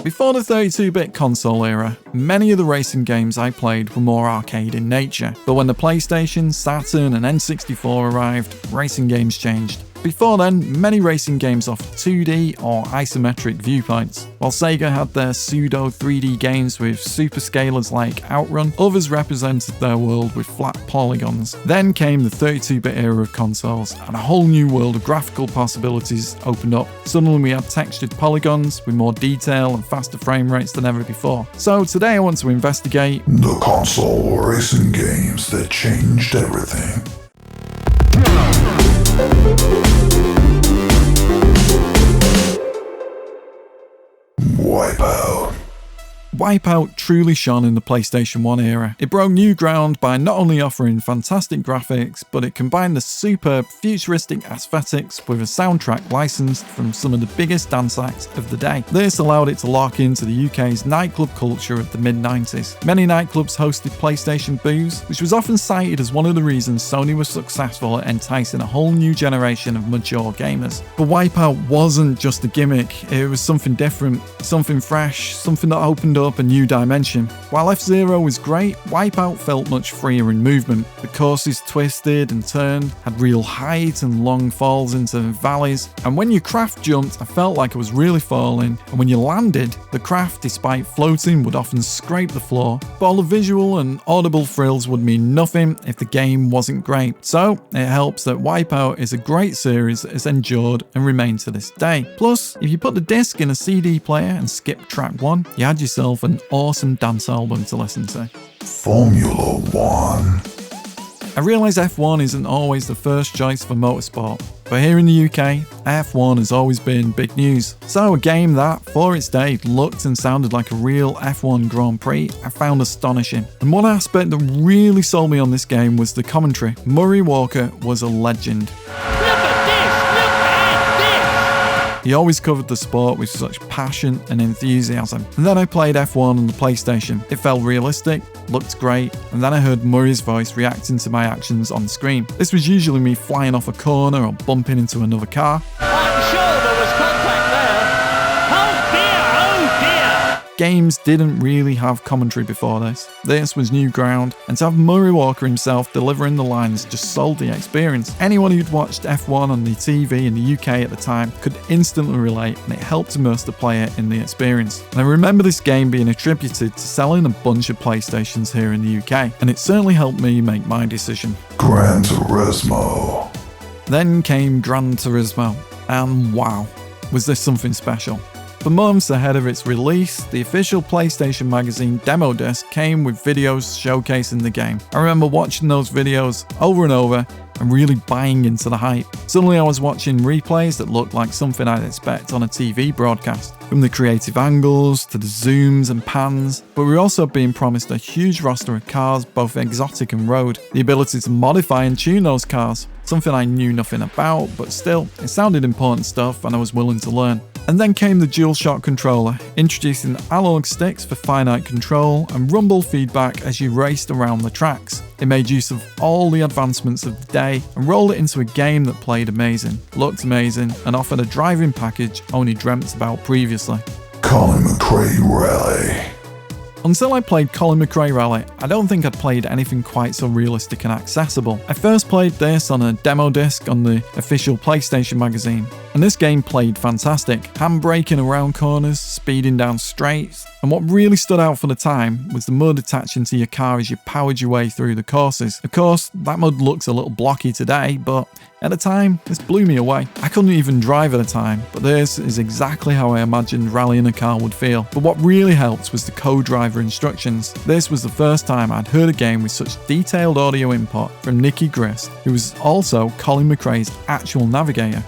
Before the 32-bit console era, many of the racing games I played were more arcade in nature, but when the PlayStation, Saturn and N64 arrived, racing games changed. Before then, many racing games offered 2D or isometric viewpoints. While Sega had their pseudo 3D games with superscalers like Outrun, others represented their world with flat polygons. Then came the 32-bit era of consoles, and a whole new world of graphical possibilities opened up. Suddenly we had textured polygons with more detail and faster frame rates than ever before. So today I want to investigate the console racing games that changed everything. Wipeout. Wipeout truly shone in the PlayStation 1 era. It broke new ground by not only offering fantastic graphics, but it combined the superb futuristic aesthetics with a soundtrack licensed from some of the biggest dance acts of the day. This allowed it to lock into the UK's nightclub culture of the mid-90s. Many nightclubs hosted PlayStation booths, which was often cited as one of the reasons Sony was successful at enticing a whole new generation of mature gamers. But Wipeout wasn't just a gimmick, it was something different, something fresh, something that opened up a new dimension. While F-Zero was great, Wipeout felt much freer in movement. The courses twisted and turned, had real height and long falls into valleys, and when your craft jumped, I felt like I was really falling, and when you landed, the craft, despite floating, would often scrape the floor. But all the visual and audible thrills would mean nothing if the game wasn't great. So it helps that Wipeout is a great series that has endured and remained to this day. Plus, if you put the disc in a CD player and skip track 1, you had yourself an awesome dance album to listen to. Formula 1. I realise F1 isn't always the first choice for motorsport, but here in the UK, F1 has always been big news. So a game that, for its day, looked and sounded like a real F1 Grand Prix, I found astonishing. And one aspect that really sold me on this game was the commentary. Murray Walker was a legend. He always covered the sport with such passion and enthusiasm. And then I played F1 on the PlayStation. It felt realistic, looked great, and then I heard Murray's voice reacting to my actions on screen. This was usually me flying off a corner or bumping into another car. I'm sure there was contact there. Oh dear, oh dear. Games didn't really have commentary before this. This was new ground, and to have Murray Walker himself delivering the lines just sold the experience. Anyone who'd watched F1 on the TV in the UK at the time could instantly relate, and it helped immerse the player in the experience. And I remember this game being attributed to selling a bunch of PlayStations here in the UK, and it certainly helped me make my decision. Gran Turismo. Then came Gran Turismo, and wow, was this something special. For months ahead of its release, the official PlayStation Magazine demo disc came with videos showcasing the game. I remember watching those videos over and over and really buying into the hype. Suddenly I was watching replays that looked like something I'd expect on a TV broadcast. From the creative angles to the zooms and pans, but we were also being promised a huge roster of cars, both exotic and road. The ability to modify and tune those cars, something I knew nothing about, but still, it sounded important stuff and I was willing to learn. And then came the DualShock controller, introducing analog sticks for finite control and rumble feedback as you raced around the tracks. It made use of all the advancements of the day and rolled it into a game that played amazing, looked amazing, and offered a driving package only dreamt about previously. Colin McRae Rally. Until I played Colin McRae Rally, I don't think I'd played anything quite so realistic and accessible. I first played this on a demo disc on the official PlayStation magazine, and this game played fantastic, handbraking around corners, speeding down straights, and what really stood out for the time was the mud attaching to your car as you powered your way through the courses. Of course, that mud looks a little blocky today, but at the time, this blew me away. I couldn't even drive at the time, but this is exactly how I imagined rallying a car would feel. But what really helped was the co-driver instructions. This was the first time I'd heard a game with such detailed audio input from Nicky Grist, who was also Colin McRae's actual navigator.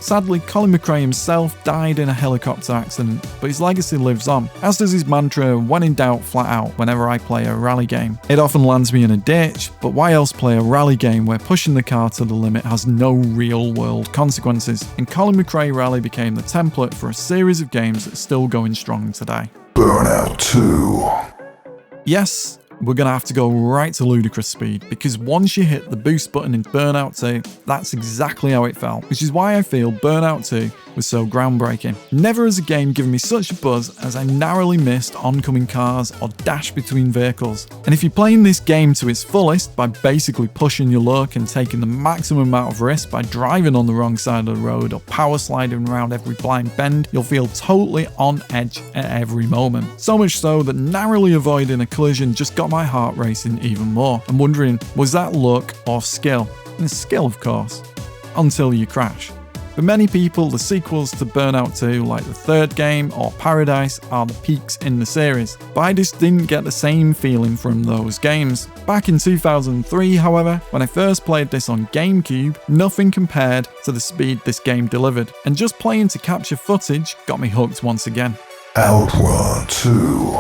Sadly, Colin McRae himself died in a helicopter accident, but his legacy lives on, as does his mantra, when in doubt, flat out, whenever I play a rally game. It often lands me in a ditch, but why else play a rally game where pushing the car to the limit has no real world consequences? And Colin McRae Rally became the template for a series of games that's still going strong today. Burnout 2. Yes, we're going to have to go right to ludicrous speed, because once you hit the boost button in Burnout 2, that's exactly how it felt, which is why I feel Burnout 2 was so groundbreaking. Never has a game given me such a buzz as I narrowly missed oncoming cars or dashed between vehicles. And if you're playing this game to its fullest by basically pushing your luck and taking the maximum amount of risk by driving on the wrong side of the road or power sliding around every blind bend, you'll feel totally on edge at every moment. So much so that narrowly avoiding a collision just got my heart racing even more. I'm wondering, was that luck or skill? And it's skill, of course, until you crash. For many people, the sequels to Burnout 2, like the third game or Paradise, are the peaks in the series, but I just didn't get the same feeling from those games. Back in 2003, however, when I first played this on GameCube, nothing compared to the speed this game delivered, and just playing to capture footage got me hooked once again. Outrun 2.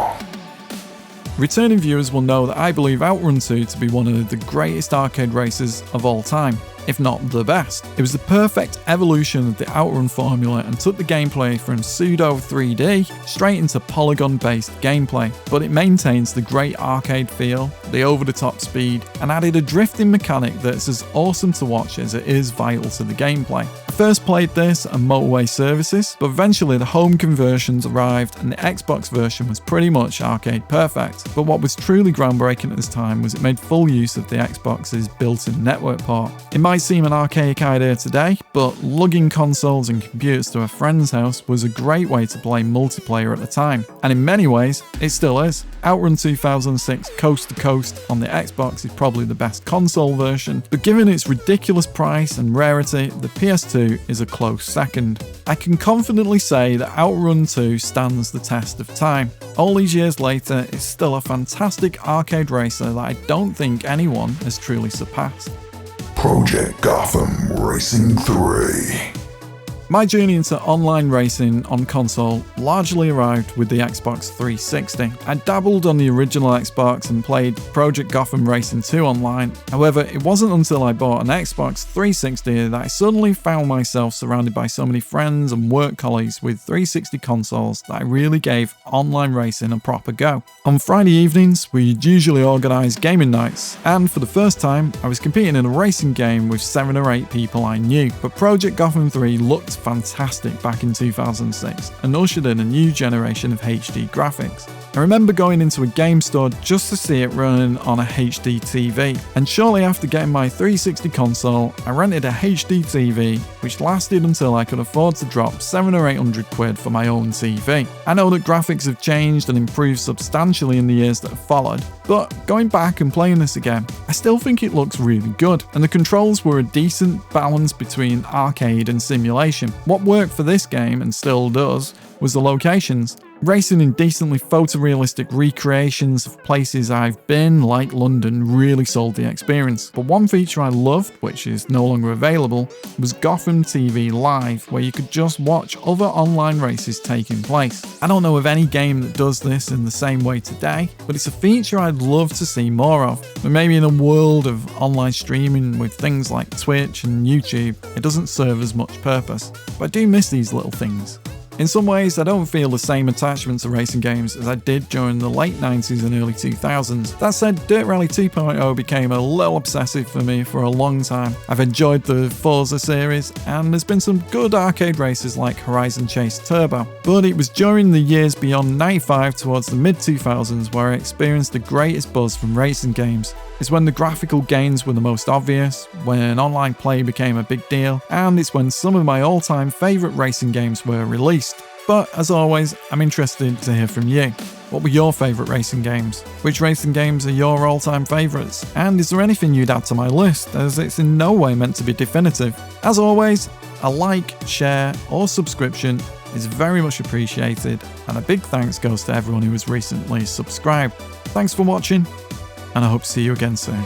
Returning viewers will know that I believe Outrun 2 to be one of the greatest arcade races of all time, if not the best. It was the perfect evolution of the Outrun formula and took the gameplay from pseudo 3D straight into polygon-based gameplay, but it maintains the great arcade feel, the over-the-top speed, and added a drifting mechanic that's as awesome to watch as it is vital to the gameplay. I first played this on Motorway Services, but eventually the home conversions arrived and the Xbox version was pretty much arcade perfect. But what was truly groundbreaking at this time was it made full use of the Xbox's built-in network port. It might seem an archaic idea today, but lugging consoles and computers to a friend's house was a great way to play multiplayer at the time, and in many ways, it still is. Outrun 2006 Coast to Coast on the Xbox is probably the best console version, but given its ridiculous price and rarity, the PS2 is a close second. I can confidently say that Outrun 2 stands the test of time. All these years later, it's still a fantastic arcade racer that I don't think anyone has truly surpassed. Project Gotham Racing 3. My journey into online racing on console largely arrived with the Xbox 360. I dabbled on the original Xbox and played Project Gotham Racing 2 online. However, it wasn't until I bought an Xbox 360 that I suddenly found myself surrounded by so many friends and work colleagues with 360 consoles that I really gave online racing a proper go. On Friday evenings, we'd usually organise gaming nights, and for the first time, I was competing in a racing game with 7 or 8 people I knew. But Project Gotham 3 looked fantastic back in 2006 and ushered in a new generation of HD graphics. I remember going into a game store just to see it running on a HD TV, and shortly after getting my 360 console, I rented a HD TV, which lasted until I could afford to drop 700 or 800 quid for my own TV. I know that graphics have changed and improved substantially in the years that have followed, but going back and playing this again, I still think it looks really good, and the controls were a decent balance between arcade and simulation. What worked for this game, and still does, was the locations. Racing in decently photorealistic recreations of places I've been, like London, really sold the experience. But one feature I loved, which is no longer available, was Gotham TV Live, where you could just watch other online races taking place. I don't know of any game that does this in the same way today, but it's a feature I'd love to see more of. But maybe in a world of online streaming with things like Twitch and YouTube, it doesn't serve as much purpose. But I do miss these little things. In some ways, I don't feel the same attachment to racing games as I did during the late 90s and early 2000s. That said, Dirt Rally 2.0 became a little obsessive for me for a long time. I've enjoyed the Forza series, and there's been some good arcade races like Horizon Chase Turbo. But it was during the years beyond 95 towards the mid-2000s where I experienced the greatest buzz from racing games. It's when the graphical gains were the most obvious, when online play became a big deal, and it's when some of my all-time favourite racing games were released. But as always, I'm interested to hear from you. What were your favourite racing games? Which racing games are your all-time favourites? And is there anything you'd add to my list, as it's in no way meant to be definitive? As always, a like, share or subscription is very much appreciated, and a big thanks goes to everyone who has recently subscribed. Thanks for watching, and I hope to see you again soon.